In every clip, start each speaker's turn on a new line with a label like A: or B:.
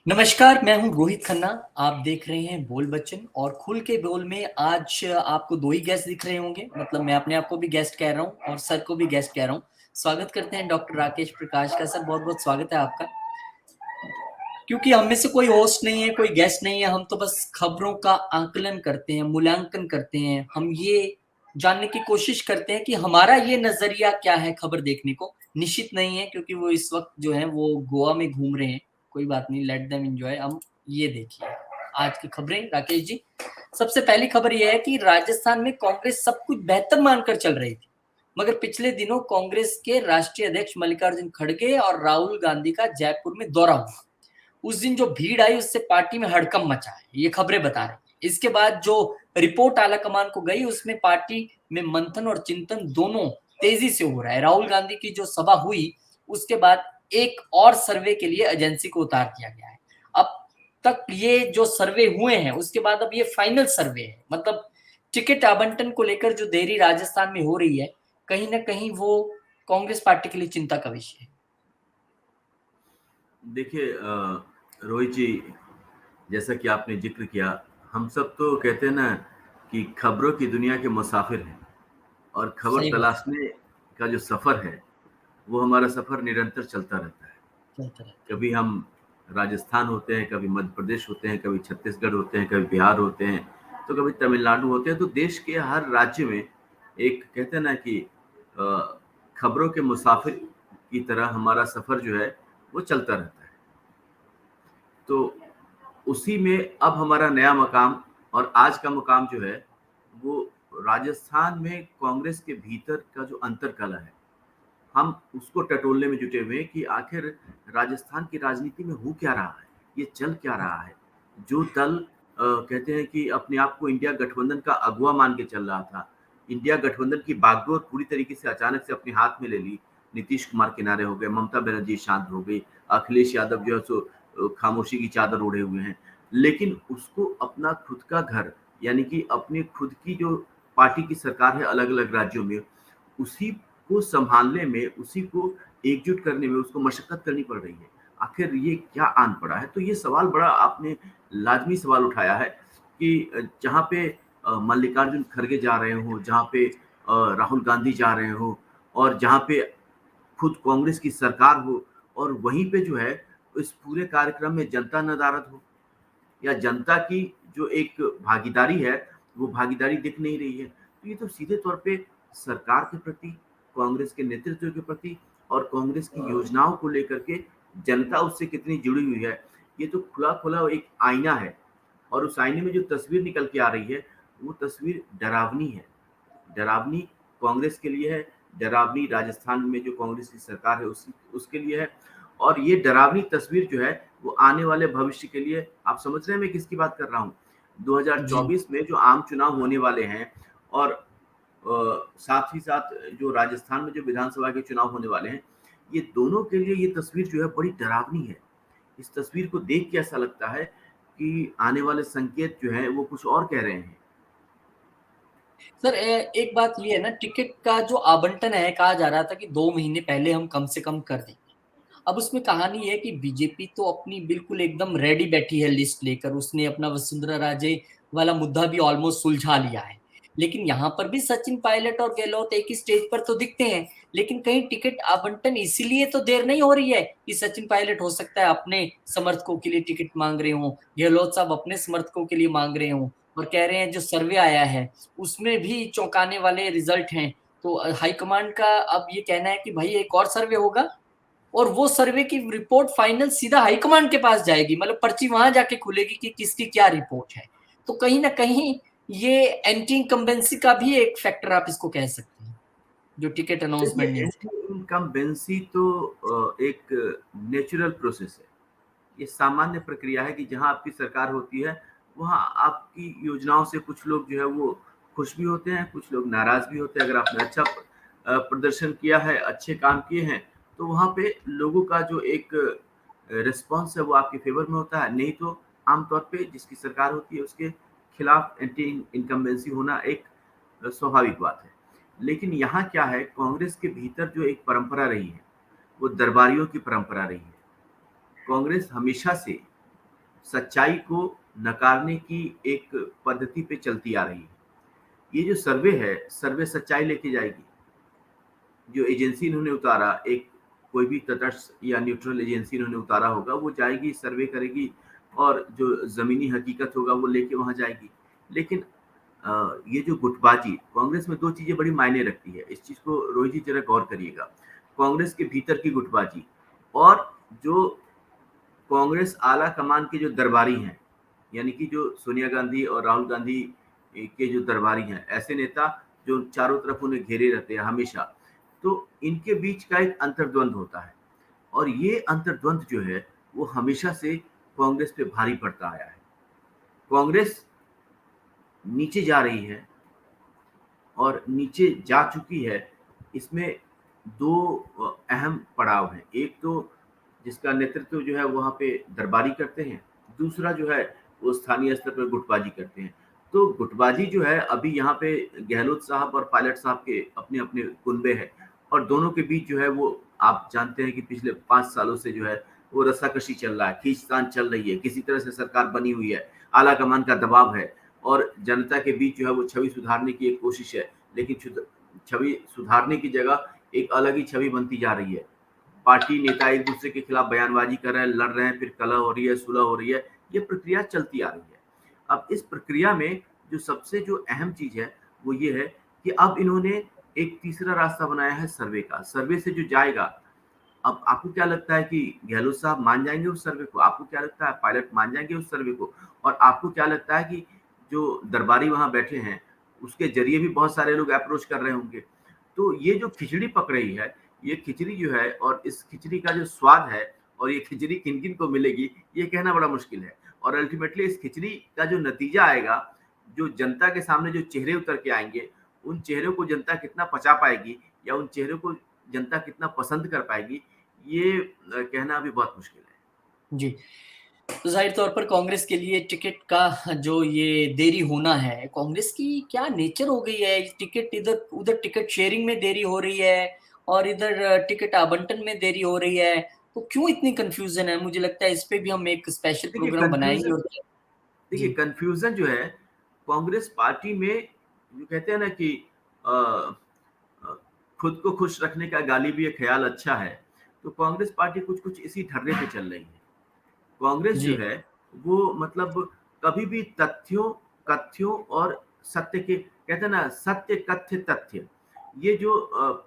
A: नमस्कार, मैं हूँ रोहित खन्ना। आप देख रहे हैं बोल बच्चन और खुल के बोल में आज आपको 2 ही गेस्ट दिख रहे होंगे। मतलब मैं अपने आप को भी गेस्ट कह रहा हूँ और सर को भी गेस्ट कह रहा हूँ। स्वागत करते हैं डॉक्टर राकेश प्रकाश का। सर बहुत-बहुत स्वागत है आपका। क्योंकि हम में से कोई होस्ट नहीं है, कोई गेस्ट नहीं है, हम तो बस खबरों का आकलन करते हैं, मूल्यांकन करते हैं। हम ये जानने की कोशिश करते हैं कि हमारा ये नज़रिया क्या है खबर देखने को। निश्चित नहीं है क्योंकि वो इस वक़्त जो है वो गोवा में घूम रहे हैं। कोई बात नहीं, लेट देम एन्जॉय। हम ये देखिए आज की खबरें राकेश जी। सबसे पहली खबर ये है कि राजस्थान में कांग्रेस सब कुछ बेहतर मानकर चल रही थी, मगर पिछले दिनों कांग्रेस के राष्ट्रीय अध्यक्ष मल्लिकार्जुन खड़गे और राहुल गांधी का जयपुर में दौरा हुआ। उस दिन जो भीड़ आई उससे पार्टी में हड़कंप मचा है, ये खबरें बता रही हैं। इसके बाद जो रिपोर्ट आलाकमान को गई उसमें पार्टी में मंथन और चिंतन दोनों तेजी से हो रहा है। राहुल गांधी की जो सभा हुई उसके बाद एक और सर्वे के लिए एजेंसी को उतार दिया गया है। अब तक ये जो सर्वे हुए हैं उसके बाद अब ये फाइनल सर्वे है। मतलब टिकट आवंटन को लेकर जो देरी राजस्थान में हो रही है, कहीं ना कहीं वो कांग्रेस पार्टी के लिए चिंता का विषय है।
B: देखिए रोहित जी, जैसा कि आपने जिक्र किया, हम सब तो कहते हैं ना कि खबरों की दुनिया के मुसाफिर हैं और खबर
A: सही बात है।
B: तलाशने का जो सफ़र है, वो हमारा सफ़र निरंतर चलता रहता है।
A: चलता रहता है।
B: कभी हम राजस्थान होते हैं, कभी मध्य प्रदेश होते हैं, कभी छत्तीसगढ़ होते हैं, कभी बिहार होते हैं, तो कभी तमिलनाडु होते हैं। तो देश के हर राज्य में एक कहते हैं ना कि अ, खबरों के मुसाफिर की तरह हमारा सफ़र जो है, वो चलता रहता है। तो उसी में अब हमारा नया मकाम और आज का मुकाम जो है, वो राजस्थान में कांग्रेस के भीतर का जो अंतर्कलह है, हम उसको टटोलने में जुटे हुए हैं कि आखिर राजस्थान की राजनीति में हो क्या रहा है, ये चल क्या रहा है। जो दल कहते हैं कि अपने आप को इंडिया गठबंधन का अगुवा मान के चल रहा था, इंडिया गठबंधन की बागडोर पूरी तरीके से अचानक से अपने हाथ में ले ली। नीतीश कुमार किनारे हो गए, ममता बनर्जी शांत हो गई, अखिलेश यादव जो है सो खामोशी की चादर ओढ़े हुए हैं। लेकिन उसको अपना खुद का घर, यानी कि अपनी खुद की जो पार्टी की सरकार है अलग-अलग राज्यों में, उसी को सँभालने में, उसी को एकजुट करने में उसको मशक्कत करनी पड़ रही है। आखिर ये क्या आन पड़ा है? तो ये सवाल बड़ा आपने लाज़मी सवाल उठाया है कि जहाँ पे मल्लिकार्जुन खड़गे जा रहे हों, जहाँ पे राहुल गांधी जा रहे हों और जहाँ पे खुद कांग्रेस की सरकार हो और वहीं पे जो है इस पूरे कार्यक्रम में जनता नदारद हो या जनता की जो एक भागीदारी है, वो भागीदारी दिख नहीं रही है। तो ये तो सीधे तौर पे सरकार के प्रति, कांग्रेस के नेतृत्व के प्रति और कांग्रेस की योजनाओं को लेकर के जनता उससे कितनी जुड़ी हुई है, ये तो खुला-खुला एक आईना है। और उस आईने में जो तस्वीर निकल के आ रही है, वो तस्वीर डरावनी है। डरावनी कांग्रेस के लिए है, डरावनी राजस्थान में जो कांग्रेस की सरकार है उसके लिए है और ये डरावनी तस्वीर जो है वो आने वाले भविष्य के लिए आप समझ रहे हैं मैं किसकी बात कर रहा हूँ?
A: जी।
B: 2024 में जो आम चुनाव होने वाले हैं और साथ ही साथ जो राजस्थान में जो विधानसभा के चुनाव होने वाले हैं, ये दोनों के लिए ये तस्वीर जो है बड़ी डरावनी है। इस तस्वीर को देख के ऐसा लगता है कि आने वाले संकेत जो हैं वो कुछ और कह रहे हैं।
A: सर एक बात ये है ना, टिकट का जो आवंटन है, कहा जा रहा था कि 2 महीने पहले हम कम से कम कर देंगे। अब उसमें कहानी ये है कि बीजेपी तो अपनी बिल्कुल एकदम रेडी बैठी है लिस्ट लेकर। उसने अपना वसुंधरा राजे वाला मुद्दा भी ऑलमोस्ट सुलझा लिया है। लेकिन यहाँ पर भी सचिन पायलट और गहलोत एक ही स्टेज पर तो दिखते हैं, लेकिन कहीं टिकट आवंटन इसीलिए तो देर नहीं हो रही है कि सचिन पायलट हो सकता है अपने समर्थकों के लिए टिकट मांग रहे हों, गहलोत साहब अपने समर्थकों के लिए मांग रहे हों और कह रहे हैं जो सर्वे आया है उसमें भी चौंकाने वाले रिजल्ट हैं। तो हाईकमांड का अब ये कहना है कि भाई एक और सर्वे होगा और वो सर्वे की रिपोर्ट फाइनल सीधा हाईकमांड के पास जाएगी। मतलब पर्ची वहां जाके खुलेगी कि किसकी क्या रिपोर्ट है। तो कहीं ना कहीं ये एंटी इनकम्बेंसी का भी एक फैक्टर आप इसको कह सकते हैं, जो टिकट
B: देखिए
A: अनाउंसमेंट नहीं हुआ।
B: एंटी इनकम्बेंसी तो एक नेचुरल प्रोसेस है। ये सामान्य प्रक्रिया है कि जहाँ आपकी सरकार होती है, वहाँ आपकी योजनाओं से कुछ लोग जो है वो खुश भी होते हैं, कुछ लोग नाराज़ भी होते हैं। अगर आपने अच्छा प्रदर्शन किया है, अच्छे काम किए हैं, तो वहाँ पे लोगों का जो एक रिस्पॉन्स है वो आपके फ़ेवर में होता है। नहीं तो आम तौर पे जिसकी सरकार होती है उसके खिलाफ एंटी इनकम्बेंसी होना एक स्वाभाविक बात है। लेकिन यहाँ क्या है, कांग्रेस के भीतर जो एक परंपरा रही है, वो दरबारियों की परंपरा रही है। कांग्रेस हमेशा से सच्चाई को नकारने की एक पद्धति पे चलती आ रही है। ये जो सर्वे है, सर्वे सच्चाई लेके जाएगी। जो एजेंसी इन्होंने उतारा, एक कोई भी तटस्थ या न्यूट्रल एजेंसी इन्होंने उतारा होगा, वो जाएगी, सर्वे करेगी और जो ज़मीनी हकीकत होगा वो लेके वहाँ जाएगी। लेकिन ये जो गुटबाजी, कांग्रेस में 2 चीज़ें बड़ी मायने रखती है। इस चीज़ को रोहित जी ज़रा गौर करिएगा। कांग्रेस के भीतर की गुटबाजी और जो कांग्रेस आला कमान के जो दरबारी हैं, यानी कि जो सोनिया गांधी और राहुल गांधी के जो दरबारी हैं, ऐसे नेता जो चारों तरफ उन्हें घेरे रहते हैं हमेशा, तो इनके बीच का एक अंतर्द्वंद होता है और ये अंतर्द्वंद जो है वो हमेशा से कांग्रेस पे भारी पड़ता आया है। कांग्रेस नीचे जा रही है और नीचे जा चुकी है। इसमें 2 अहम पड़ाव हैं। एक तो जिसका नेतृत्व जो है वहाँ पे दरबारी करते हैं, दूसरा जो है वो स्थानीय स्तर पर गुटबाजी करते हैं। तो गुटबाजी जो है अभी यहाँ पे गहलोत साहब और पायलट साहब के अपने-अपने कुनबे हैं और दोनों के बीच जो है वो आप जानते हैं कि पिछले 5 सालों से जो है वो रस्साकशी चल रहा है, खींचतान चल रही है, किसी तरह से सरकार बनी हुई है, आला कमान का दबाव है और जनता के बीच जो है वो छवि सुधारने की एक कोशिश है। लेकिन छवि सुधारने की जगह एक अलग ही छवि बनती जा रही है। पार्टी नेता एक दूसरे के खिलाफ बयानबाजी कर रहे हैं, लड़ रहे हैं, फिर कलह हो रही है, सुलह हो रही है। ये प्रक्रिया चलती आ रही है। अब इस प्रक्रिया में जो सबसे जो अहम चीज़ है, वो ये है कि अब इन्होंने एक तीसरा रास्ता बनाया है सर्वे का। सर्वे से जो जाएगा, अब आपको क्या लगता है कि गहलोत साहब मान जाएँगे उस सर्वे को? आपको क्या लगता है पायलट मान जाएँगे उस सर्वे को? और आपको क्या लगता है कि जो दरबारी वहाँ बैठे हैं, उसके ज़रिए भी बहुत सारे लोग अप्रोच कर रहे होंगे? तो ये जो खिचड़ी पक रही है, ये खिचड़ी जो है और इस खिचड़ी का जो स्वाद है और ये खिचड़ी किन-किन को मिलेगी, ये कहना बड़ा मुश्किल है। और अल्टीमेटली इस खिचड़ी का जो नतीजा आएगा, जो जनता के सामने जो चेहरे उतर के आएँगे, उन चेहरों को जनता कितना पचा पाएगी या उन चेहरों को जनता कितना पसंद कर पाएगी, ये कहना अभी बहुत मुश्किल है।
A: जी। तो ज़ाहिर तौर पर कांग्रेस के लिए टिकट का जो ये देरी होना है, कांग्रेस की क्या नेचर हो गई है? टिकट इधर उधर टिकट शेयरिंग में देरी हो रही है और इधर टिकट आवंटन में देरी हो रही है। तो क्यों इतनी कन्फ्यूज़न है? मुझे लगता है इस पे भी हम एक स्पेशल
B: देखिए
A: प्रोग्राम बनाएँगे
B: कन्फ्यूज़न
A: और
B: देखिए
A: जी,
B: कन्फ्यूज़न जो है, कांग्रेस पार्टी में जो कहते हैं ना कि अ अ, खुद को खुश रखने का गालिब ये ख़्याल अच्छा है, तो कांग्रेस पार्टी कुछ-कुछ इसी ढर्रे पे चल रही है। कांग्रेस जो
A: जी,
B: है वो मतलब कभी भी तथ्यों, कथ्यों और सत्य के कहते हैं ना सत्य, कथ्य, तथ्य ये जो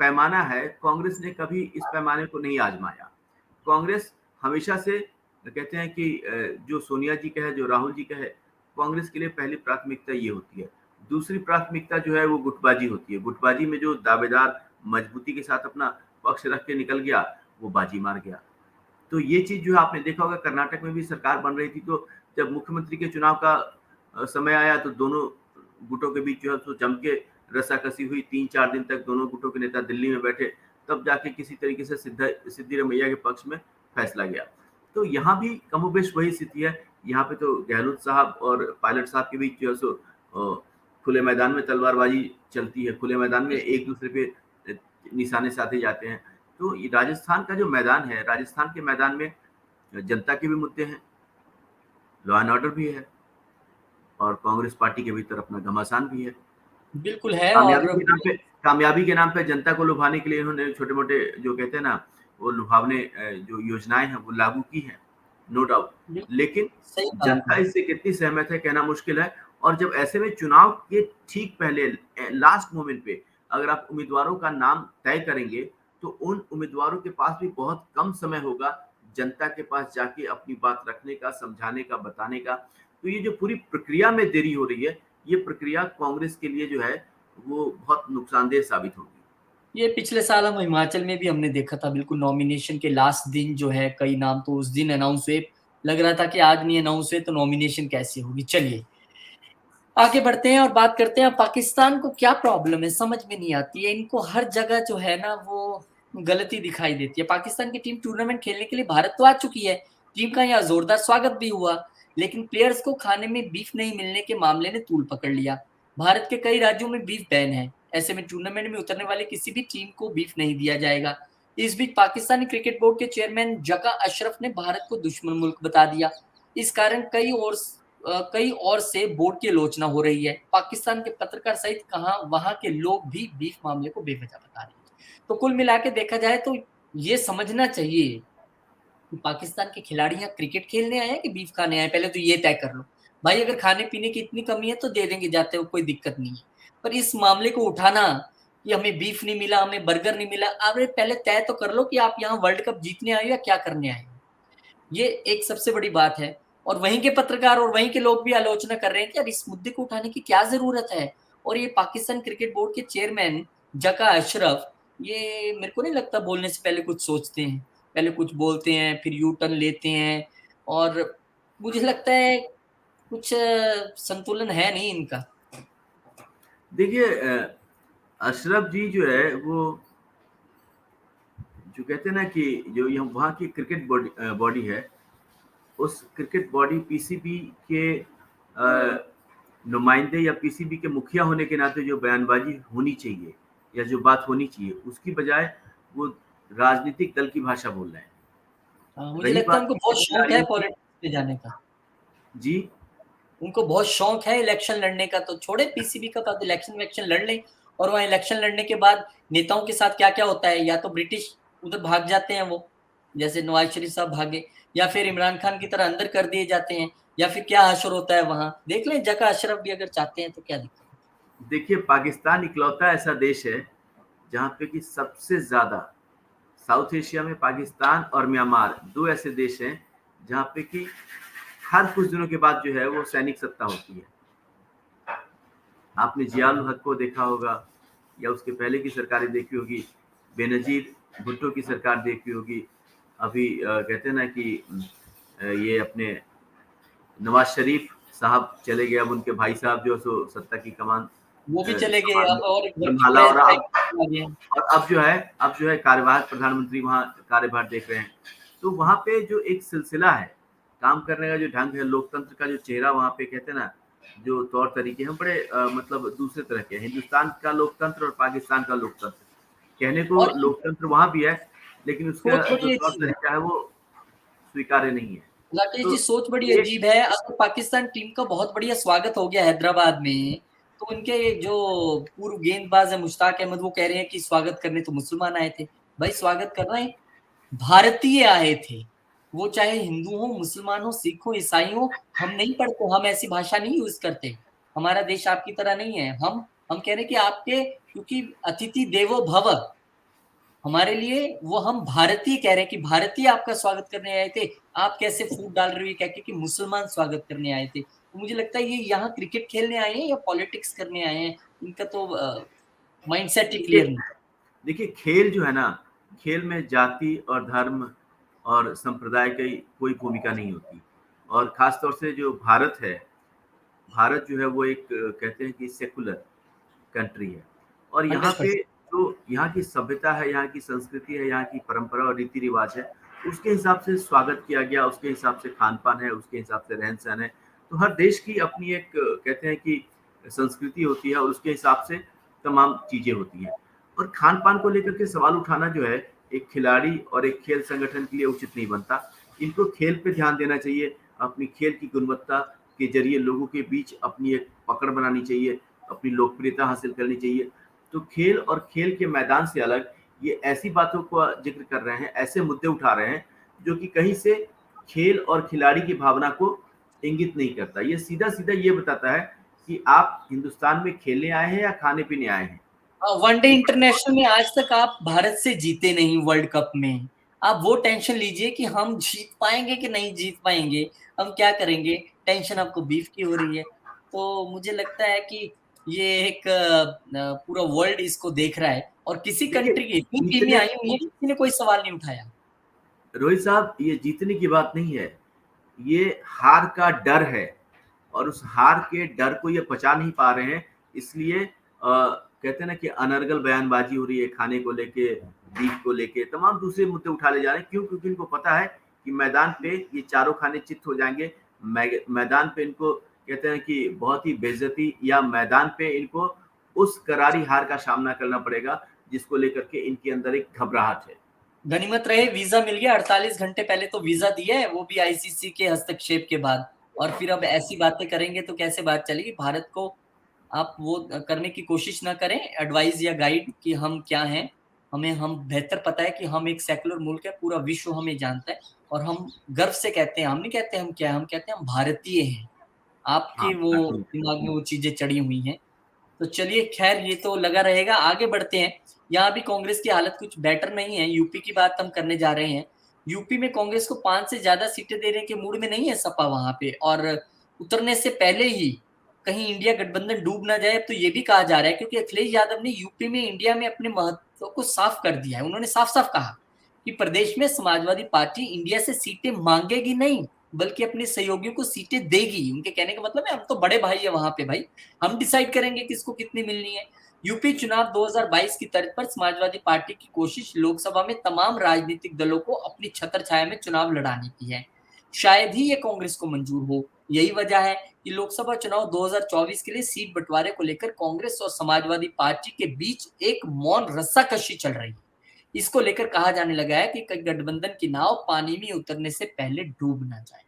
B: पैमाना है कांग्रेस ने कभी इस पैमाने को नहीं आज़माया। कांग्रेस हमेशा से कहते हैं कि जो सोनिया जी का है, जो राहुल जी का है, कांग्रेस के लिए पहली प्राथमिकता ये होती है। दूसरी प्राथमिकता जो है वो गुटबाजी होती है। गुटबाजी में जो दावेदार मजबूती के साथ अपना पक्ष रख के निकल गया, वो बाजी मार गया। तो ये चीज़ जो है आपने देखा होगा कर्नाटक में भी सरकार बन रही थी तो जब मुख्यमंत्री के चुनाव का समय आया तो दोनों गुटों के बीच जो है सो जम के रस्साकसी हुई 3-4 दिन तक दोनों गुटों के नेता दिल्ली में बैठे तब जाके किसी तरीके से सिद्धिरमैया के पक्ष में फैसला गया। तो यहाँ भी कमोबेश वही स्थिति है। यहाँ पे तो गहलोत साहब और पायलट साहब के बीच जो है सो खुले मैदान में तलवारबाजी चलती है, खुले मैदान में
A: बिल्कुल।
B: एक दूसरे पे निशाने साधे जाते हैं। तो ये राजस्थान का जो मैदान है, राजस्थान के मैदान में जनता के भी मुद्दे हैं, लॉ एंड ऑर्डर भी है और कांग्रेस पार्टी के भीतर अपना घमासान भी है।
A: बिल्कुल है और
B: कामयाबी के नाम पे कामयाबी के नाम पे जनता को लुभाने के लिए इन्होंने छोटे-मोटे जो कहते हैं ना, वो लुभावने जो योजनाएँ हैं, वो लागू की हैं, नो डाउट।
A: बिल्कुल
B: लेकिन
A: सही कहा
B: जनता
A: आपने।
B: इससे कितनी सहमत है, कहना मुश्किल है और जब ऐसे में चुनाव के ठीक पहले लास्ट मोमेंट पे अगर आप उम्मीदवारों का नाम तय करेंगे, तो उन उम्मीदवारों के पास भी बहुत कम समय होगा जनता के पास जाके अपनी बात रखने का, समझाने का, बताने का। तो ये जो पूरी प्रक्रिया में देरी हो रही है, ये प्रक्रिया कांग्रेस के लिए जो है वो बहुत नुकसानदेह साबित होगी।
A: ये पिछले साल हम हिमाचल में भी हमने देखा था बिल्कुल नॉमिनेशन के लास्ट दिन जो है कई नाम तो उस दिन अनाउंस हुए। लग रहा था कि आज नहीं अनाउंस हुए तो नॉमिनेशन कैसे होगी? चलिए, आगे बढ़ते हैं और बात करते हैं पाकिस्तान को क्या प्रॉब्लम है समझ में नहीं आती है। इनको हर जगह जो है ना वो गलती दिखाई देती है। पाकिस्तान की टीम टूर्नामेंट खेलने के लिए भारत तो आ चुकी है। टीम का यहाँ ज़ोरदार स्वागत भी हुआ, लेकिन प्लेयर्स को खाने में बीफ नहीं मिलने के मामले ने तूल पकड़ लिया। भारत के कई राज्यों में बीफ बैन है। ऐसे में टूर्नामेंट में उतरने वाली किसी भी टीम को बीफ नहीं दिया जाएगा। इस बीच पाकिस्तानी क्रिकेट बोर्ड के चेयरमैन जका अशरफ ने भारत को दुश्मन मुल्क बता दिया। इस कारण कई और से बोर्ड की आलोचना हो रही है। पाकिस्तान के पत्रकार सहित कहा वहां के लोग भी बीफ मामले को बेवजह बता रहे हैं। तो कुल मिला के देखा जाए तो ये समझना चाहिए कि पाकिस्तान के खिलाड़ी यहाँ क्रिकेट खेलने आए हैं कि बीफ खाने आए, पहले तो ये तय कर लो। भाई अगर खाने पीने की इतनी कमी है तो दे देंगे जाते हो, कोई दिक्कत नहीं है। पर इस मामले को उठाना कि हमें बीफ नहीं मिला, हमें बर्गर नहीं मिला, अरे पहले तय तो कर लो कि आप यहाँ वर्ल्ड कप जीतने आए हो या क्या करने आए हो। ये एक सबसे बड़ी बात है। और वहीं के पत्रकार और वहीं के लोग भी आलोचना कर रहे हैं कि यार इस मुद्दे को उठाने की क्या जरूरत है। और ये पाकिस्तान क्रिकेट बोर्ड के चेयरमैन जका अशरफ, ये मेरे को नहीं लगता बोलने से पहले कुछ सोचते हैं, पहले कुछ बोलते हैं फिर यू टर्न लेते हैं। और मुझे लगता है कुछ संतुलन है नहीं इनका।
B: देखिए अशरफ जी जो है वो जो कहते हैं ना कि जो यहाँ वहाँ की क्रिकेट बॉडी है, उस क्रिकेट बॉडी पीसीबी के नुमाइंदे या पीसीबी के मुखिया होने के नाते जो बयानबाजी होनी चाहिए या जो बात होनी चाहिए, उसकी बजाय वो राजनीतिक दल की भाषा बोल रहे हैं।
A: मुझे
B: रही
A: लगता है
B: बात
A: उनको बहुत शौक है
B: खिलाड़ियों की,
A: पॉलिटिक्स में जाने का।
B: जी
A: उनको बहुत शौक है इलेक्शन लड़ने का, तो छोड़े पीसीबी का बाद इलेक्शन वैक्शन लड़ ले। और वहाँ इलेक्शन लड़ने के बाद नेताओं के साथ क्या क्या होता है, या तो ब्रिटिश उधर भाग जाते हैं वो, जैसे नवाज शरीफ साहब भागे, या फिर इमरान खान की तरह अंदर कर दिए जाते हैं, या फिर क्या हशर होता है वहां देख लें। जका अशरफ भी अगर चाहते हैं तो क्या दिक्कत है।
B: देखिए पाकिस्तान इकलौता ऐसा देश है जहाँ पे कि सबसे ज्यादा साउथ एशिया में पाकिस्तान और म्यांमार दो ऐसे देश हैं जहाँ पे कि हर कुछ दिनों के बाद जो है वो सैनिक सत्ता होती है। आपने जिया उल हक को देखा होगा या उसके पहले की सरकारें देखी होगी, बेनजीर भुट्टो की सरकार देखी होगी, अभी कहते हैं ना कि ये अपने नवाज शरीफ साहब चले गए, अब उनके भाई साहब जो सो सत्ता की कमान
A: वो भी चले गए
B: संभाल
A: अब, और घर की
B: संभाला,
A: बहस आ गए हैं।
B: और अब जो है कार्यवाहक प्रधानमंत्री वहाँ कार्यभार देख रहे हैं। तो वहाँ पे जो एक सिलसिला है, काम करने का जो ढंग है, लोकतंत्र का जो चेहरा वहाँ पे कहते हैं ना, जो तौर तरीके हैं बड़े मतलब दूसरे तरह के हैं। हिंदुस्तान का लोकतंत्र और पाकिस्तान का लोकतंत्र, कहने को
A: और
B: लोकतंत्र वहाँ भी है, लेकिन उसका
A: सोच
B: जो
A: बड़ी
B: तौर
A: अजीब है
B: तरीका है वो स्वीकार्य नहीं है।
A: राकेश जी,
B: तो
A: सोच बड़ी
B: ये
A: अजीब है। अगर पाकिस्तान टीम का बहुत बढ़िया स्वागत हो गया हैदराबाद में, तो उनके जो पूर्व गेंदबाज है मुश्ताक अहमद, वो कह रहे हैं कि स्वागत करने तो मुसलमान आए थे। भाई स्वागत कर रहे हैं, भारतीय आए थे। वो चाहे हिंदू हो, मुसलमान हो, सिख हो, ईसाई हो। हम नहीं पढ़ते, हम ऐसी भाषा नहीं यूज करते। हमारा देश आपकी तरह नहीं है। हम कह रहे हैं कि आपके, क्योंकि अतिथि देवो भव, हमारे लिए वो, हम भारतीय कह रहे हैं कि भारतीय आपका स्वागत करने आए थे। आप कैसे फूट डाल रही हुई कह के कि मुसलमान स्वागत करने आए थे। तो मुझे लगता है ये यहाँ क्रिकेट खेलने आए हैं या पॉलिटिक्स करने आए हैं, इनका तो माइंडसेट ही
B: देखिए
A: क्लियर नहीं।
B: देखिए खेल जो है ना, खेल में जाति और धर्म और संप्रदाय की कोई भूमिका नहीं होती। और खास तौर से जो भारत है, भारत जो है वो एक कहते हैं कि सेकुलर कंट्री है। और यहाँ पे
A: 100%।
B: जो यहाँ की सभ्यता है, यहाँ की संस्कृति है, यहाँ की परंपरा और रीति रिवाज है, उसके हिसाब से स्वागत किया गया, उसके हिसाब से खान पान है, उसके हिसाब से रहन सहन है। तो हर देश की अपनी एक कहते हैं कि संस्कृति होती है और उसके हिसाब से तमाम चीजें होती हैं। और खान पान को लेकर के सवाल उठाना जो है एक खिलाड़ी और एक खेल संगठन के लिए उचित नहीं बनता। इनको खेल पे ध्यान देना चाहिए, अपनी खेल की गुणवत्ता के जरिए लोगों के बीच अपनी एक पकड़ बनानी चाहिए, अपनी लोकप्रियता हासिल करनी चाहिए। तो खेल और खेल के मैदान से अलग ये ऐसी बातों का जिक्र कर रहे हैं, ऐसे मुद्दे उठा रहे हैं जो कि कहीं से खेल और खिलाड़ी की भावना को इंगित नहीं करता। ये सीधा सीधा ये बताता है कि आप हिंदुस्तान में खेलने आए हैं या खाने पीने आए हैं।
A: वनडे इंटरनेशनल में आज तक आप भारत से जीते नहीं वर्ल्ड कप में। आप वो टेंशन लीजिए कि हम जीत पाएंगे कि नहीं जीत पाएंगे, हम क्या करेंगे, टेंशन आपको बीफ की हो रही है। तो मुझे लगता है कि ये एक पूरा वर्ल्ड इसको देख रहा है, और किसी
B: देखिए
A: कंट्री की इतनी टीमें
B: जीतने
A: आई हुई है, किसी ने कोई सवाल नहीं उठाया।
B: रोहित साहब, ये जीतने की बात नहीं है, ये हार का डर है। और उस हार के डर को ये पचा नहीं पा रहे हैं, इसलिए कहते हैं ना कि अनर्गल बयानबाजी हो रही है, खाने को लेके, बीफ को लेके, तमाम दूसरे मुद्दे उठा ले जा रहे हैं। क्यों? क्योंकि इनको पता है कि मैदान पे ये चारों खाने चित्त हो जाएंगे। मैदान पे इनको कहते हैं कि बहुत ही बेइज्जती, या मैदान पे इनको उस करारी हार का सामना करना पड़ेगा जिसको लेकर के इनके अंदर एक घबराहट है।
A: गनीमत रहे वीजा मिल गया। 48 घंटे पहले तो वीजा दिया है, वो भी आईसीसी के हस्तक्षेप के बाद। और फिर अब ऐसी बातें करेंगे तो कैसे बात चलेगी। भारत को आप वो करने की कोशिश ना करें, एडवाइस या गाइड कि हम क्या हैं। हम बेहतर पता है कि हम एक सेकुलर मुल्क है, पूरा विश्व हमें जानता है। और हम गर्व से कहते हैं, हम नहीं कहते हम क्या है, हम कहते हैं हम भारतीय हैं।
B: हाँ,
A: आपके वो
B: बिल्कुल।
A: दिमाग में वो चीजें चढ़ी हुई हैं। तो चलिए, खैर ये तो लगा रहेगा, आगे बढ़ते हैं। यहाँ भी कांग्रेस की हालत कुछ बेटर नहीं है। यूपी की बात हम करने जा रहे हैं। यूपी में कांग्रेस को 5 से ज्यादा सीटें देने के मूड में नहीं है सपा वहां पे। और उतरने से पहले ही कहीं इंडिया गठबंधन डूब ना जाए, अब तो ये भी कहा जा रहा है, क्योंकि अखिलेश यादव ने यूपी में इंडिया में अपने महत्व को साफ कर दिया है। उन्होंने साफ साफ कहा कि प्रदेश में समाजवादी पार्टी इंडिया से सीटें मांगेगी नहीं, बल्कि अपने सहयोगियों को सीटें देगी। उनके कहने का मतलब है, हम तो बड़े भाई है वहां पे भाई, हम डिसाइड करेंगे किसको कितनी मिलनी है। यूपी चुनाव 2022 की तर्ज पर समाजवादी पार्टी की कोशिश लोकसभा में तमाम राजनीतिक दलों को अपनी छत्र छाया में चुनाव लड़ाने की है। शायद ही ये कांग्रेस को मंजूर हो। यही वजह है कि लोकसभा चुनाव 2024 के लिए सीट बंटवारे को लेकर कांग्रेस और समाजवादी पार्टी के बीच एक मौन रस्साकशी चल रही है। इसको लेकर कहा जाने लगा है कि गठबंधन की नाव पानी में उतरने से पहले डूब ना जाए।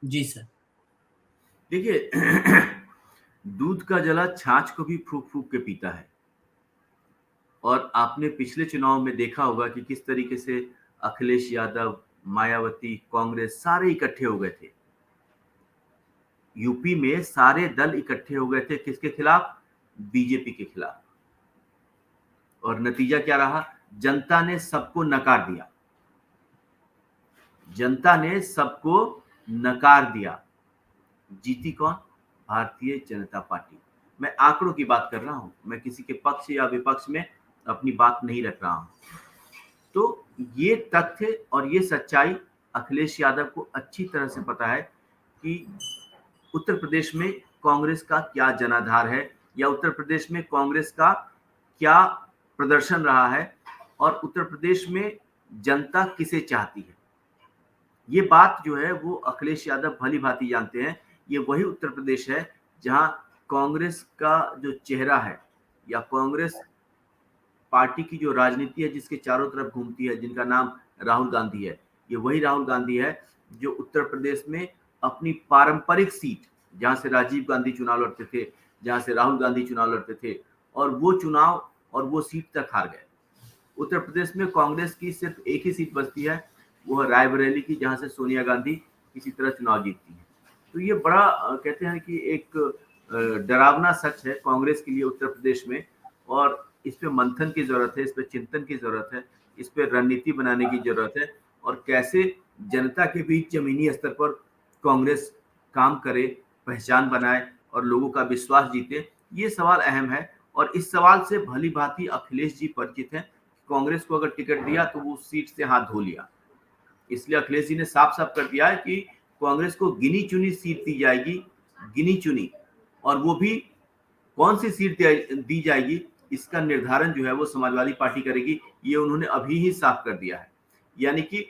A: जी सर।
B: देखिए, दूध का जला छाछ को भी फूक फूक के पीता है। और आपने पिछले चुनाव में देखा होगा कि किस तरीके से अखिलेश यादव, मायावती, कांग्रेस सारे इकट्ठे हो गए थे। यूपी में सारे दल इकट्ठे हो गए थे किसके खिलाफ? बीजेपी के खिलाफ। और नतीजा क्या रहा? जनता ने सबको नकार दिया। जनता ने सबको नकार दिया। जीती कौन? भारतीय जनता पार्टी। मैं आंकड़ों की बात कर रहा हूं, मैं किसी के पक्ष या विपक्ष में अपनी बात नहीं रख रहा हूं। तो ये तथ्य और ये सच्चाई अखिलेश यादव को अच्छी तरह से पता है कि उत्तर प्रदेश में कांग्रेस का क्या जनाधार है, या उत्तर प्रदेश में कांग्रेस का क्या प्रदर्शन रहा है, और उत्तर प्रदेश में जनता किसे चाहती है। ये बात जो है वो अखिलेश यादव भली भांति जानते हैं। ये वही उत्तर प्रदेश है जहां कांग्रेस का जो चेहरा है, या कांग्रेस पार्टी की जो राजनीति है जिसके चारों तरफ घूमती है, जिनका नाम राहुल गांधी है, ये वही राहुल गांधी है जो उत्तर प्रदेश में अपनी पारंपरिक सीट, जहां से राजीव गांधी चुनाव लड़ते थे, जहां से राहुल गांधी चुनाव लड़ते थे, और वो चुनाव और वो सीट तक हार गए। उत्तर प्रदेश में कांग्रेस की सिर्फ एक ही सीट बचती है, वो है रायबरेली की, जहां से सोनिया गांधी किसी तरह चुनाव जीतती है। तो ये बड़ा कहते हैं कि एक डरावना सच है कांग्रेस के लिए उत्तर प्रदेश में। और इस पे मंथन की जरूरत है, इस पे चिंतन की जरूरत है, इस पे रणनीति बनाने की जरूरत है, और कैसे जनता के बीच जमीनी स्तर पर कांग्रेस काम करे, पहचान बनाए और लोगों का विश्वास जीते, ये सवाल अहम है। और इस सवाल से भली भांति अखिलेश जी परिचित हैं। कांग्रेस को अगर टिकट दिया तो वो सीट से हाथ धो लिया। इसलिए अखिलेश जी ने साफ साफ कर दिया है कि कांग्रेस को गिनी चुनी सीट दी जाएगी, गिनी चुनी। और वो भी कौन सी सीट दी जाएगी इसका निर्धारण जो है वो समाजवादी पार्टी करेगी। ये उन्होंने अभी ही साफ कर दिया है। यानी कि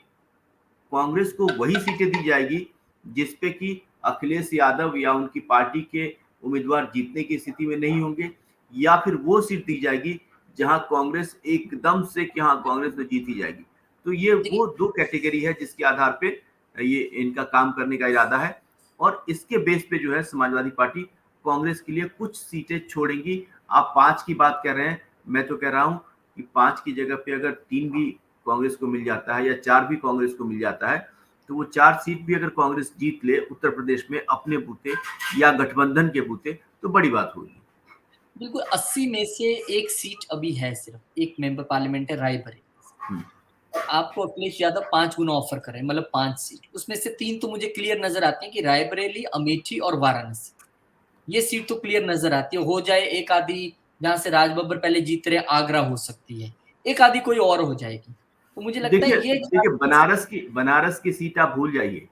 B: कांग्रेस को वही सीटें दी जाएगी जिसपे कि अखिलेश यादव या उनकी पार्टी के उम्मीदवार जीतने की स्थिति में नहीं होंगे, या फिर वो सीट दी जाएगी जहां कांग्रेस एकदम से कि हाँ कांग्रेस में जीती जाएगी। तो ये
A: देखिए,
B: वो दो कैटेगरी है जिसके आधार पे ये इनका काम करने का इरादा है। और इसके बेस पे जो है समाजवादी पार्टी कांग्रेस के लिए कुछ सीटें छोड़ेंगी। आप 5 की बात कर रहे हैं, मैं तो कह रहा हूं कि 5 की जगह पे अगर 3 भी कांग्रेस को मिल जाता है या 4 भी कांग्रेस को मिल जाता है, तो वो 4 सीट भी अगर कांग्रेस जीत ले उत्तर प्रदेश में अपने बूते या गठबंधन के बूते, तो बड़ी बात होगी।
A: बिल्कुल 80 में से एक सीट अभी है, सिर्फ एक मेंबर पार्लियामेंट है रायबरेली।
B: हम्म,
A: और आपको अखिलेश यादव 5 गुना ऑफर करें, मतलब 5 सीट, उसमें से 3 तो मुझे क्लियर नजर आते हैं कि रायबरेली, अमेठी और वाराणसी। ये सीट तो क्लियर नजर आती है। हो जाए एक आधी, जहां से राज बब्बर पहले जीत रहे, आगरा हो सकती है, एक आधी कोई और हो जाएगी। तो मुझे लगता है
B: देखिए
A: ये
B: देखिए, बनारस की सीट आप भूल जाइए।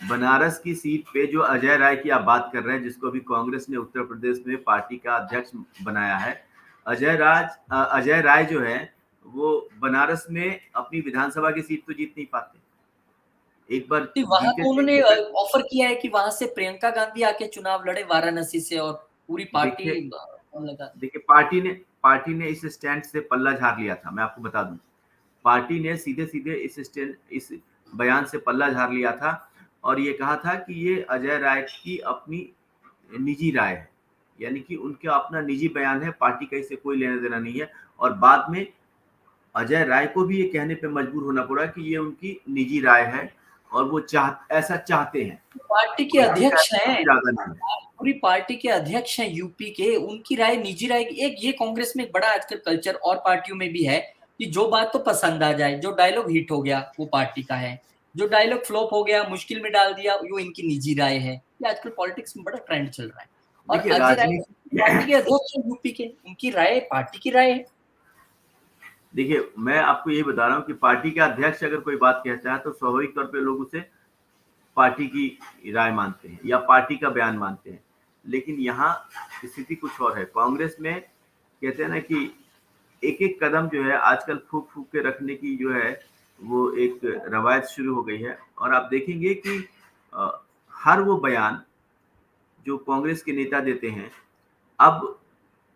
B: बनारस की सीट पे जो अजय राय की आप बात कर रहे हैं, जिसको अभी कांग्रेस ने उत्तर प्रदेश में पार्टी का अध्यक्ष बनाया है, अजय राय जो है वो बनारस में अपनी विधानसभा की सीट तो जीत नहीं पाते। एक बार
A: वहां
B: जीते
A: तो
B: थे
A: उन्होंने
B: टिकट।
A: ऑफर किया है कि वहां से प्रियंका गांधी आके चुनाव लड़े वाराणसी से, और पूरी पार्टी
B: देखिए
A: लगा।
B: देखिए, पार्टी ने इस स्टैंड से पल्ला झाड़ लिया था, मैं आपको बता दूं। पार्टी ने सीधे सीधे इस बयान से पल्ला झाड़ लिया था और ये कहा था कि ये अजय राय की अपनी निजी राय है, यानी कि उनका अपना निजी बयान है, पार्टी का इससे कोई लेना देना नहीं है। और बाद में अजय राय को भी ये कहने पे मजबूर होना पड़ा कि ये उनकी निजी राय है और वो ऐसा चाहते हैं।
A: पार्टी के
B: उनका
A: अध्यक्ष
B: ऐसा
A: हैं,
B: कोई इरादा नहीं है।
A: पूरी पार्टी के अध्यक्ष हैं यूपी के, उनकी राय निजी राय एक ये कांग्रेस में एक बड़ा आजकल कल्चर और पार्टियों में भी है कि जो बात तो पसंद आ जाए, जो डायलॉग हिट हो गया वो पार्टी का है, जो डायलॉग फ्लॉप हो गया, मुश्किल में डाल दिया, वो इनकी निजी राय है। ये आजकल पॉलिटिक्स में बड़ा ट्रेंड चल रहा है। और
B: देखिए
A: अजय राय
B: राजनीति
A: पार्टी के अध्यक्ष हैं यूपी के, उनकी राय पार्टी की राय है।
B: देखिए मैं आपको ये बता रहा हूँ कि पार्टी का अध्यक्ष अगर कोई बात कहता है तो स्वाभाविक तौर पे लोग उसे पार्टी की राय मानते हैं या पार्टी का बयान मानते हैं। लेकिन यहाँ स्थिति कुछ और है। कांग्रेस में कहते हैं ना कि एक एक कदम जो है आजकल फूक फूक के रखने की जो है वो एक रवायत शुरू हो गई है। और आप देखेंगे कि हर वो बयान जो कांग्रेस के नेता देते हैं, अब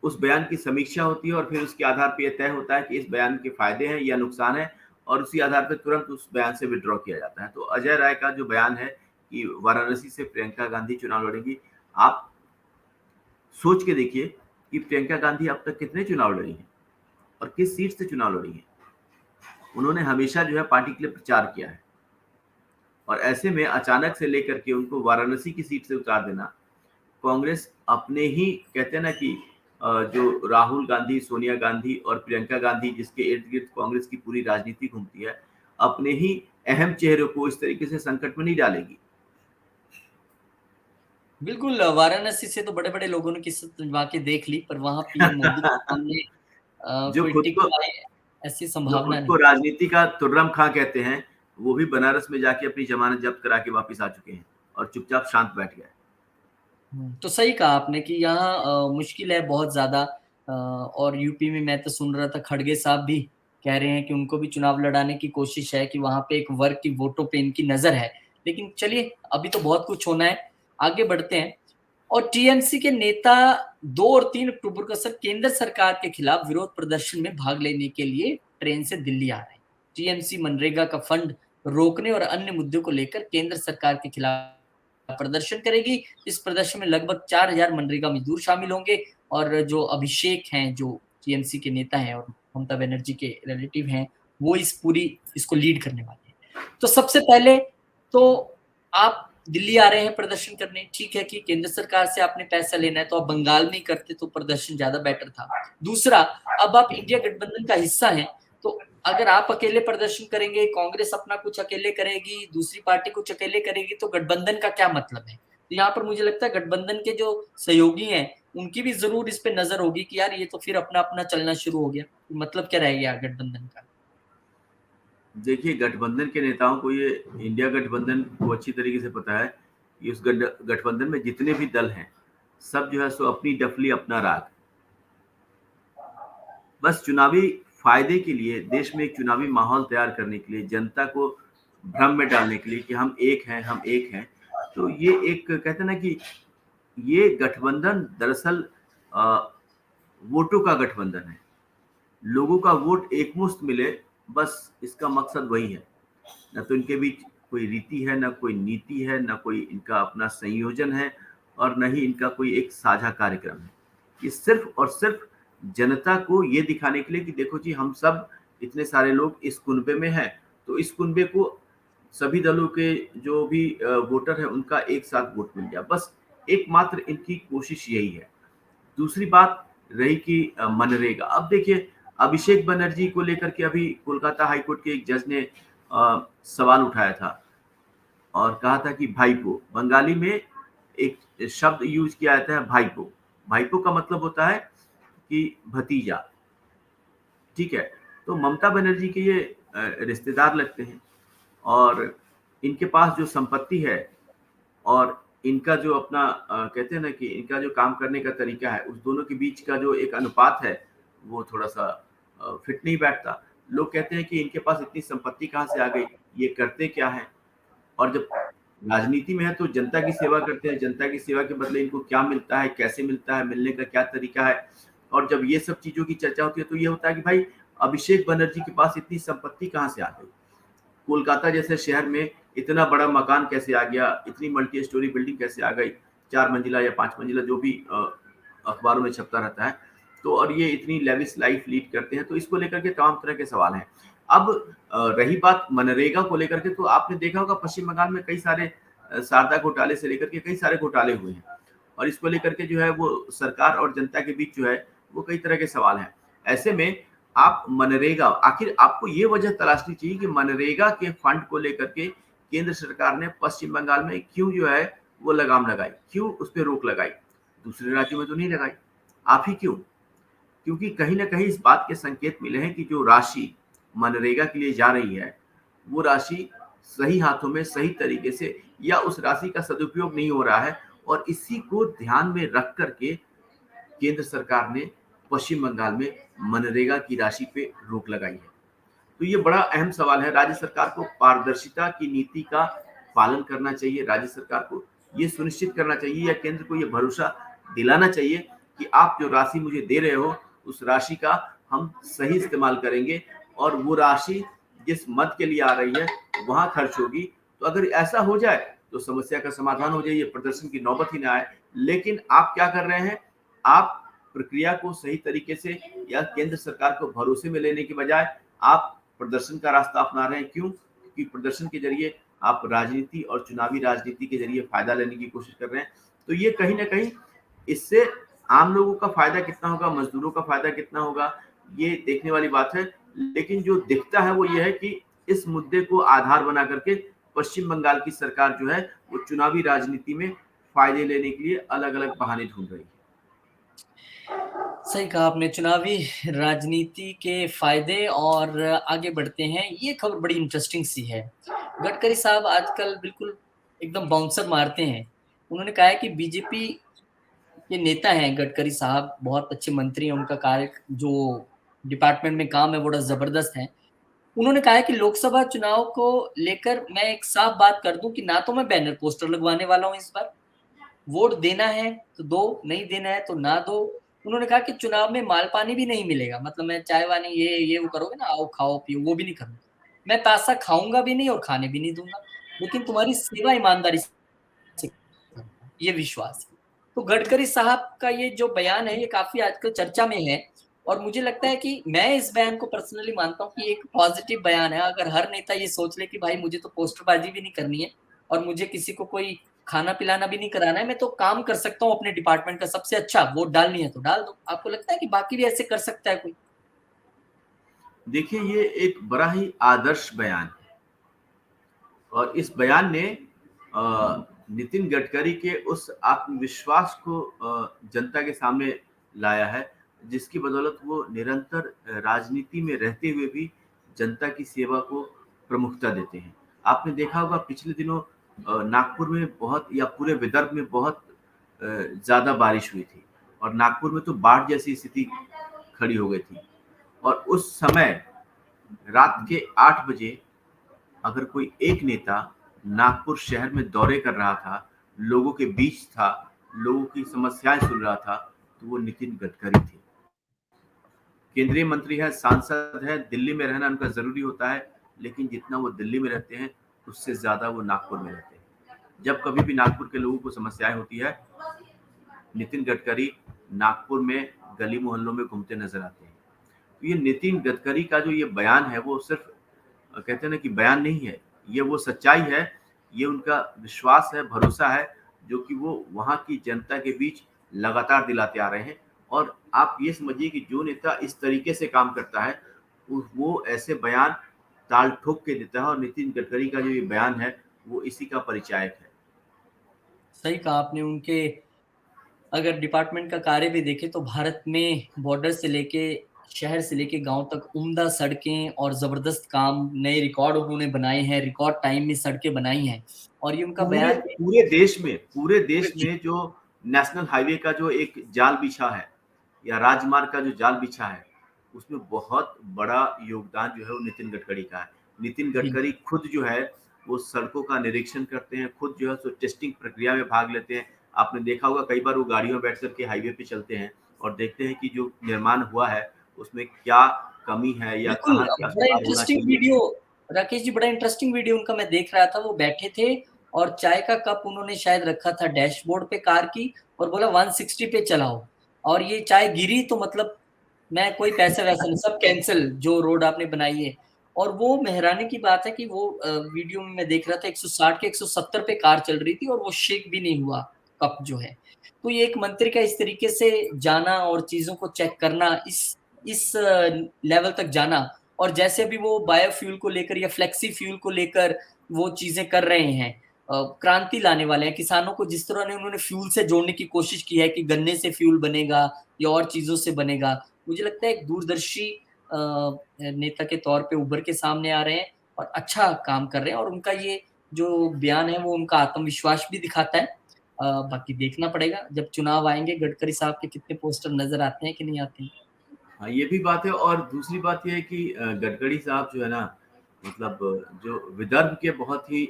B: उस बयान की समीक्षा होती है और फिर उसके आधार पर यह तय होता है कि इस बयान के फायदे हैं या नुकसान है और उसी आधार पर तुरंत उस बयान से विड्रॉ किया जाता है। तो अजय राय का जो बयान है कि वाराणसी से प्रियंका गांधी चुनाव लड़ेंगी, आप सोच के देखिए कि प्रियंका गांधी अब तक कितने चुनाव लड़ी हैं और किस सीट से चुनाव लड़ी हैं। उन्होंने हमेशा जो है पार्टी के लिए प्रचार किया है और ऐसे में अचानक से लेकर के उनको वाराणसी की सीट से उतार देना, कांग्रेस अपने ही कहते हैं ना कि जो राहुल गांधी, सोनिया गांधी और प्रियंका गांधी जिसके इर्द गिर्द कांग्रेस की पूरी राजनीति घूमती है, अपने ही अहम चेहरों को इस तरीके से संकट में नहीं डालेगी।
A: बिल्कुल, वाराणसी से तो बड़े बड़े लोगों ने किस्मत आजमा के देख ली, पर वहां पीएम मोदी के सामने
B: जो
A: कोई
B: खुद
A: टिक
B: को
A: पाए ऐसी
B: जो
A: संभावना
B: खुद को
A: नहीं।
B: राजनीति का तुर्रम खां कहते हैं, वो भी बनारस में जाके अपनी जमानत जब्त करा के वापस आ चुके हैं और चुपचाप शांत बैठ गए।
A: तो सही कहा आपने कि यहाँ मुश्किल है बहुत ज्यादा। और यूपी में मैं तो सुन रहा था खड़गे साहब भी कह रहे हैं कि उनको भी चुनाव लड़ाने की कोशिश है, कि वहां पे एक वर्ग की वोटों पे इनकी नजर है। लेकिन चलिए, अभी तो बहुत कुछ होना है, आगे बढ़ते हैं। और टीएमसी के नेता 2 और 3 अक्टूबर को सर केंद्र सरकार के खिलाफ विरोध प्रदर्शन में भाग लेने के लिए ट्रेन से दिल्ली आ रहे हैं। टीएमसी मनरेगा का फंड रोकने और अन्य मुद्दों को लेकर केंद्र सरकार के खिलाफ प्रदर्शन करेगी। इस प्रदर्शन में लगभग 4,000 मनरेगा मजदूर शामिल होंगे। और जो अभिषेक हैं, जो टीएमसी के नेता हैं और ममता बनर्जी के रिलेटिव हैं, वो इसको लीड करने वाले हैं। तो सबसे पहले तो आप दिल्ली आ रहे हैं प्रदर्शन करने, ठीक है कि केंद्र सरकार से आपने पैसा लेना है, तो आप बंगाल में ही करते तो प्रदर्शन ज्यादा बेटर था। दूसरा, अब आप इंडिया गठबंधन का हिस्सा हैं, तो अगर आप अकेले प्रदर्शन करेंगे, कांग्रेस अपना कुछ अकेले करेगी, दूसरी पार्टी कुछ अकेले करेगी, तो गठबंधन का क्या मतलब है। तो यहाँ पर मुझे लगता है गठबंधन के जो सहयोगी हैं उनकी भी जरूर इस पे नजर होगी कि यार ये तो फिर अपना अपना चलना शुरू हो गया, मतलब क्या रह गया गठबंधन का।
B: देखिए गठबंधन के नेताओं को ये इंडिया गठबंधन को अच्छी तरीके से पता है कि उस गठबंधन में जितने भी दल हैं, सब जो है सो अपनी डफली अपना राग, बस चुनावी फायदे के लिए, देश में एक चुनावी माहौल तैयार करने के लिए, जनता को भ्रम में डालने के लिए कि हम एक हैं, हम एक हैं। तो ये एक कहते हैं ना कि ये गठबंधन दरअसल वोटों का गठबंधन है। लोगों का वोट एकमुश्त मिले, बस इसका मकसद वही है। ना तो इनके बीच कोई रीति है, ना कोई नीति है, ना कोई इनका अपना संयोजन है और न ही इनका कोई एक साझा कार्यक्रम है। ये सिर्फ और सिर्फ जनता को ये दिखाने के लिए कि देखो जी हम सब इतने सारे लोग इस कुनबे में हैं, तो इस कुनबे को सभी दलों के जो भी वोटर हैं उनका एक साथ वोट मिल गया। बस एकमात्र इनकी कोशिश यही है। दूसरी बात रही कि मनरेगा। अब देखिए अभिषेक बनर्जी को लेकर के अभी कोलकाता हाई कोर्ट के एक जज ने सवाल उठाया था और कहा था कि भाईपो, बंगाली में एक शब्द यूज किया जाता है भाईपो। भाईपो का मतलब होता है कि भतीजा, ठीक है। तो ममता बनर्जी के ये रिश्तेदार लगते हैं और इनके पास जो संपत्ति है और इनका जो अपना कहते हैं ना कि इनका जो काम करने का तरीका है, उस दोनों के बीच का जो एक अनुपात है वो थोड़ा-सा फिट नहीं बैठता। लोग कहते हैं कि इनके पास इतनी संपत्ति कहाँ से आ गई? ये करते क्या हैं? और जब राजनीति में है तो जनता की सेवा करते हैं, जनता की सेवा के बदले इनको क्या मिलता है, कैसे मिलता है, मिलने का क्या तरीका है? और जब ये सब चीज़ों की चर्चा होती है तो ये होता है कि भाई अभिषेक बनर्जी के पास इतनी संपत्ति कहाँ से आ गई? कोलकाता जैसे शहर में इतना बड़ा मकान कैसे आ गया? इतनी मल्टी स्टोरी बिल्डिंग कैसे आ गई? 4 मंजिला या 5 मंजिला जो भी अखबारों में छपता रहता है। तो और ये इतनी लेविश लाइफ लीड करते हैं, तो इसको लेकर के तमाम तरह के सवाल हैं। अब रही बात मनरेगा को लेकर के, तो आपने देखा होगा पश्चिम बंगाल में कई सारे शारदा घोटाले से लेकर के कई सारे घोटाले हुए हैं, और इसको लेकर के जो है वो सरकार और जनता के बीच जो है वो कई तरह के सवाल हैं। ऐसे में आप मनरेगा, आखिर आपको ये वजह तलाशनी चाहिए कि मनरेगा के फंड को लेकर के केंद्र सरकार ने पश्चिम बंगाल में क्यों जो है वो लगाम लगाई, क्यों उस पर रोक लगाई? दूसरे राज्यों में तो नहीं लगाई। आप ही क्यों? क्योंकि कहीं न कहीं इस बात के संकेत मिले हैं कि जो राशि मनरेगा के लिए जा रही है, वो राशि सही हाथों में सही तरीके से, या उस राशि का सदुपयोग नहीं हो रहा है, और इसी को ध्यान में रख कर के केंद्र सरकार ने पश्चिम बंगाल में मनरेगा की राशि पे रोक लगाई है। तो ये बड़ा अहम सवाल है। राज्य सरकार को पारदर्शिता की नीति का पालन करना चाहिए। राज्य सरकार को ये सुनिश्चित करना चाहिए, या केंद्र को ये भरोसा दिलाना चाहिए कि आप जो राशि मुझे दे रहे हो, उस राशि का हम सही इस्तेमाल करेंगे, और वो राशि जिस मद के लिए आ रही है वहाँ खर्च होगी। तो अगर ऐसा हो जाए तो समस्या का समाधान हो जाए, ये प्रदर्शन की नौबत ही ना आए। लेकिन आप क्या कर रहे हैं? आप प्रक्रिया को सही तरीके से या केंद्र सरकार को भरोसे में लेने के बजाय आप प्रदर्शन का रास्ता अपना रहे हैं। क्यों? क्योंकि प्रदर्शन के जरिए आप राजनीति और चुनावी राजनीति के जरिए फायदा लेने की कोशिश कर रहे हैं। तो ये कहीं ना कहीं, इससे आम लोगों का फायदा कितना होगा, मजदूरों का फायदा कितना होगा, ये देखने वाली बात है। लेकिन जो दिखता है वो ये है कि इस मुद्दे को आधार बना करके पश्चिम बंगाल की सरकार जो है वो चुनावी राजनीति में फायदे लेने के लिए अलग अलग बहाने ढूंढ रही है।
A: सही कहा आपने, चुनावी राजनीति के फायदे। और आगे बढ़ते हैं, ये खबर बड़ी इंटरेस्टिंग सी है। गडकरी साहब आजकल बिल्कुल एकदम बाउंसर मारते हैं। उन्होंने कहा है कि बीजेपी के नेता हैं गडकरी साहब, बहुत अच्छे मंत्री हैं, उनका कार्य जो डिपार्टमेंट में काम है वो बड़ा जबरदस्त है। उन्होंने कहा है कि लोकसभा चुनाव को लेकर मैं एक साफ बात कर दूं कि ना तो मैं बैनर पोस्टर लगवाने वाला हूं इस बार, वोट देना है तो दो, नहीं देना है तो ना दो। उन्होंने कहा कि चुनाव में माल पानी भी नहीं मिलेगा, मतलब मैं चाय वानी ये वो करोगे ना, आओ खाओ पियो, वो भी नहीं करूंगा। मैं पैसा खाऊंगा भी नहीं और खाने भी नहीं दूंगा, लेकिन तुम्हारी सेवा ईमानदारी से करूंगा, ये विश्वास है। तो गडकरी साहब का ये जो बयान है ये काफी आजकल चर्चा में है। और मुझे लगता है कि मैं इस बयान को पर्सनली मानता हूँ कि एक पॉजिटिव बयान है। अगर हर नेता ये सोच ले कि भाई मुझे तो पोस्टरबाजी भी नहीं करनी है और मुझे किसी को कोई खाना पिलाना भी नहीं कराना है, मैं तो काम कर सकता हूँ अपने डिपार्टमेंट का सबसे अच्छा, वोट डालनी है तो डाल दो। आपको लगता है कि बाकी भी ऐसे कर सकता है कोई?
B: देखिए, ये एक बड़ा ही आदर्श बयान है, और इस बयान ने नितिन गडकरी के उस आत्मविश्वास को जनता के सामने लाया है, जिसकी बदौलत वो निरंतर राजनीति में रहते हुए भी जनता की सेवा को प्रमुखता देते हैं। आपने देखा होगा पिछले दिनों नागपुर में बहुत, या पूरे विदर्भ में बहुत ज़्यादा बारिश हुई थी, और नागपुर में तो बाढ़ जैसी स्थिति खड़ी हो गई थी। और उस समय रात के 8 बजे अगर कोई एक नेता नागपुर शहर में दौरे कर रहा था, लोगों के बीच था, लोगों की समस्याएं सुन रहा था, तो वो नितिन गडकरी थे। केंद्रीय मंत्री है, सांसद है, दिल्ली में रहना उनका जरूरी होता है, लेकिन जितना वो दिल्ली में रहते हैं उससे ज्यादा वो नागपुर में रहते हैं। जब कभी भी नागपुर के लोगों को समस्याएं होती है, नितिन गडकरी नागपुर में गली मोहल्लों में घूमते नजर आते हैं। तो ये नितिन गडकरी का जो ये बयान है वो सिर्फ कहते हैं ना कि बयान नहीं है, ये वो सच्चाई है, ये उनका विश्वास है, भरोसा है, जो कि वो वहाँ की जनता के बीच लगातार दिलाते आ रहे हैं। और आप ये समझिए कि जो नेता इस तरीके से काम करता है, वो ऐसे बयान ताल ठोक के देता है, और नितिन गडकरी का जो ये बयान है वो इसी का परिचायक है।
A: सही कहा आपने। उनके अगर डिपार्टमेंट का कार्य भी देखें तो भारत में बॉर्डर से लेके शहर से लेके गांव तक उम्दा सड़कें और जबरदस्त काम, नए रिकॉर्ड उन्होंने बनाए हैं, रिकॉर्ड टाइम में सड़कें बनाई हैं। और ये उनका
B: पूरे
A: बयान है।
B: पूरे देश में जो नेशनल हाईवे का जो एक जाल बिछा है, या राजमार्ग का जो जाल बिछा है, उसमें बहुत बड़ा योगदान जो है वो नितिन गडकरी का है। नितिन
A: जी।
B: गडकरी खुद जो है वो सड़कों का निरीक्षण करते हैं, खुद जो है सो टेस्टिंग प्रक्रिया में भाग लेते हैं। आपने देखा होगा कई बार वो गाड़ियों में बैठ करके हाईवे पे चलते हैं और देखते हैं कि जो निर्माण हुआ है उसमें क्या कमी है या
A: बिल्कुल,
B: कहाँ क्या
A: बड़ा
B: सुधार होना
A: इंटरेस्टिंग
B: चाहिए?
A: वीडियो राकेश जी, बड़ा इंटरेस्टिंग वीडियो उनका मैं देख रहा था। वो बैठे थे और चाय का कप उन्होंने शायद रखा था डैशबोर्ड पे कार की और बोला 160 पे चलाओ और ये चाय गिरी तो मतलब मैं कोई पैसा-वैसा नहीं, सब कैंसल जो रोड आपने बनाई है। और वो मेहराने की बात है कि वो वीडियो में मैं देख रहा था 160 के 170 पे कार चल रही थी और वो शेक भी नहीं हुआ कप जो है। तो ये एक मंत्री का इस तरीके से जाना और चीज़ों को चेक करना, इस लेवल तक जाना और जैसे अभी वो बायोफ्यूल को लेकर या फ्लेक्सी फ्यूल को लेकर वो चीज़ें कर रहे हैं, क्रांति लाने वाले हैं। किसानों को जिस तरह ने उन्होंने फ्यूल से जोड़ने की कोशिश की है कि गन्ने से फ्यूल बनेगा या और चीज़ों से बनेगा। मुझे लगता है एक दूरदर्शी नेता के तौर पे उभर के सामने आ रहे हैं और अच्छा काम कर रहे हैं और उनका ये जो बयान है वो उनका आत्मविश्वास भी दिखाता है। बाकी देखना पड़ेगा जब चुनाव आएँगे गडकरी साहब के कितने पोस्टर नज़र आते हैं कि नहीं आते हैं।
B: हाँ, ये भी बात है और दूसरी बात ये है कि गडकरी साहब जो है ना मतलब जो विदर्भ के बहुत ही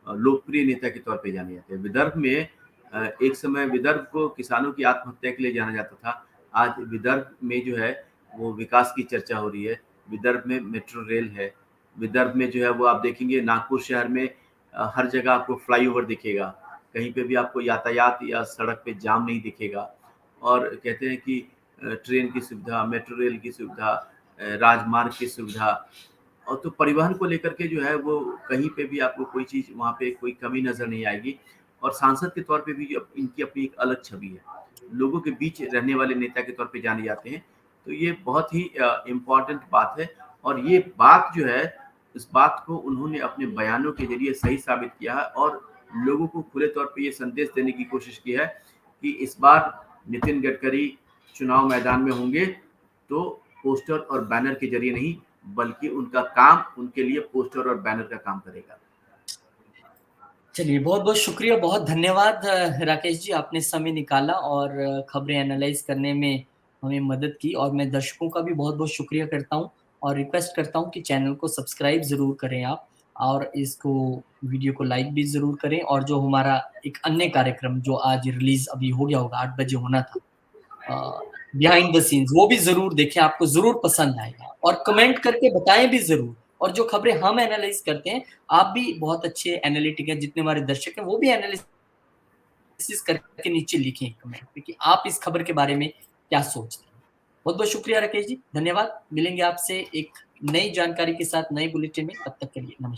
B: लोकप्रिय नेता के तौर पे जाने जाते हैं। विदर्भ में एक समय विदर्भ को किसानों की आत्महत्या के लिए जाना जाता था। आज विदर्भ में जो है वो विकास की चर्चा हो रही है। विदर्भ में मेट्रो रेल है। विदर्भ में जो है वो आप देखेंगे नागपुर शहर में हर जगह आपको फ्लाईओवर दिखेगा। कहीं पे भी आपको यातायात या सड़क पे जाम नहीं दिखेगा। और कहते हैं कि ट्रेन की सुविधा, मेट्रो रेल की सुविधा, राजमार्ग की सुविधा और तो परिवहन को लेकर के जो है वो कहीं पे भी आपको कोई चीज़ वहाँ पे कोई कमी नज़र नहीं आएगी और सांसद के तौर पे भी इनकी अपनी एक अलग छवि है। लोगों के बीच रहने वाले नेता के तौर पे जाने जाते हैं, तो ये बहुत ही इम्पोर्टेंट बात है और ये बात जो है, इस बात को उन्होंने अपने बयानों के ज़रिए सही साबित किया है और लोगों को खुले तौर पे ये संदेश देने की कोशिश की है कि इस बार नितिन गडकरी चुनाव मैदान में होंगे तो पोस्टर और बैनर के जरिए नहीं बल्कि उनका काम उनके लिए पोस्टर और बैनर का काम करेगा।
A: चलिए, बहुत-बहुत शुक्रिया, बहुत धन्यवाद राकेश जी, आपने समय निकाला और खबरें एनालाइज़ करने में हमें मदद की और मैं दर्शकों का भी बहुत-बहुत शुक्रिया करता हूँ और रिक्वेस्ट करता हूँ कि चैनल को सब्सक्राइब ज़रूर करें आप और इसको वीडियो को लाइक भी ज़रूर करें और जो हमारा एक अन्य कार्यक्रम जो आज रिलीज़ अभी हो गया होगा, 8 बजे होना था, बिहाइंड द सीन्स वो भी ज़रूर देखें, आपको ज़रूर पसंद आएगा और कमेंट करके बताएँ भी ज़रूर और जो खबरें हम एनालाइज़ करते हैं, आप भी बहुत अच्छे एनालिटिक हैं, जितने हमारे दर्शक हैं, वो भी एनालिसिस करके नीचे लिखें कमेंट में कि आप इस खबर के बारे में क्या सोचते हैं। बहुत-बहुत शुक्रिया राकेश जी, धन्यवाद। मिलेंगे आपसे एक नई जानकारी के साथ नए बुलेटिन में, तब तक के लिए नमस्कार।